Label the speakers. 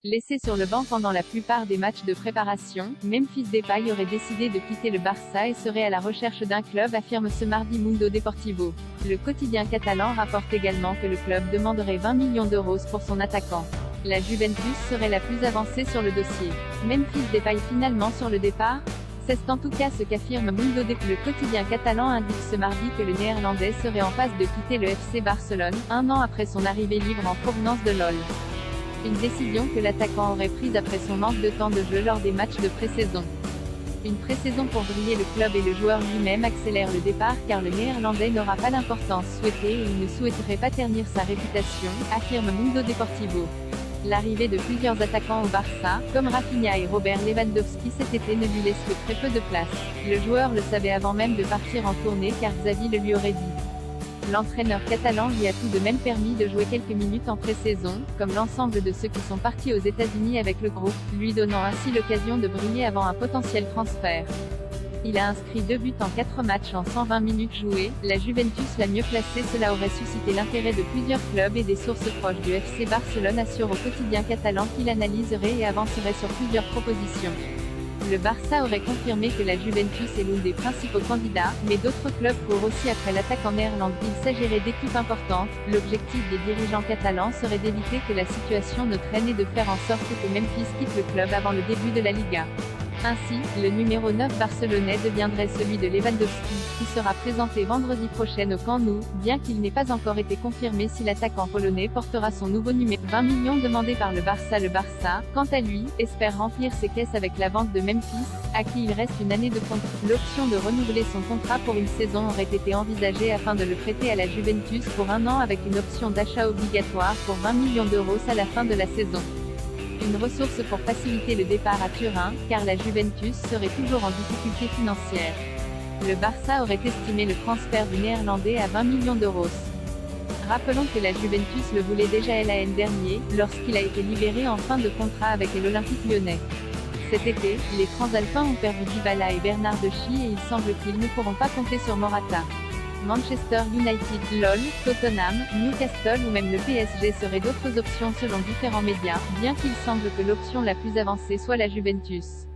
Speaker 1: Laissé sur le banc pendant la plupart des matchs de préparation, Memphis Depay aurait décidé de quitter le Barça et serait à la recherche d'un club, affirme ce mardi Mundo Deportivo. Le quotidien catalan rapporte également que le club demanderait 20 millions d'euros pour son attaquant. La Juventus serait la plus avancée sur le dossier. Memphis Depay finalement sur le départ? C'est en tout cas ce qu'affirme Mundo Deportivo. Le quotidien catalan indique ce mardi que le Néerlandais serait en passe de quitter le FC Barcelone, un an après son arrivée libre en provenance de LOL. Une décision que l'attaquant aurait prise après son manque de temps de jeu lors des matchs de pré-saison. Une pré-saison pour briller, le club et le joueur lui-même accélèrent le départ car le Néerlandais n'aura pas l'importance souhaitée et il ne souhaiterait pas ternir sa réputation, affirme Mundo Deportivo. L'arrivée de plusieurs attaquants au Barça, comme Rafinha et Robert Lewandowski cet été, ne lui laisse que très peu de place. Le joueur le savait avant même de partir en tournée car Xavi le lui aurait dit. L'entraîneur catalan lui a tout de même permis de jouer quelques minutes en pré-saison, comme l'ensemble de ceux qui sont partis aux États-Unis avec le groupe, lui donnant ainsi l'occasion de briller avant un potentiel transfert. Il a inscrit 2 buts en 4 matchs en 120 minutes jouées. La Juventus la mieux placée, cela aurait suscité l'intérêt de plusieurs clubs et des sources proches du FC Barcelone assurent au quotidien catalan qu'il analyserait et avancerait sur plusieurs propositions. Le Barça aurait confirmé que la Juventus est l'un des principaux candidats, mais d'autres clubs courent aussi après l'attaque en Néerlande. Il s'agirait d'équipes importantes. L'objectif des dirigeants catalans serait d'éviter que la situation ne traîne et de faire en sorte que Memphis quitte le club avant le début de la Liga. Ainsi, le numéro 9 barcelonais deviendrait celui de Lewandowski, qui sera présenté vendredi prochain au Camp Nou, bien qu'il n'ait pas encore été confirmé si l'attaquant polonais portera son nouveau numéro. 20 millions demandés par le Barça. Le Barça, quant à lui, espère remplir ses caisses avec la vente de Memphis, à qui il reste une année de contrat. L'option de renouveler son contrat pour une saison aurait été envisagée afin de le prêter à la Juventus pour 1 an avec une option d'achat obligatoire pour 20 millions d'euros à la fin de la saison. Une ressource pour faciliter le départ à Turin, car la Juventus serait toujours en difficulté financière. Le Barça aurait estimé le transfert du Néerlandais à 20 millions d'euros. Rappelons que la Juventus le voulait déjà l'an dernier, lorsqu'il a été libéré en fin de contrat avec l'Olympique lyonnais. Cet été, les Transalpins ont perdu Dybala et Bernard Deschamps et il semble qu'ils ne pourront pas compter sur Morata. Manchester United, LOL, Tottenham, Newcastle ou même le PSG seraient d'autres options selon différents médias, bien qu'il semble que l'option la plus avancée soit la Juventus.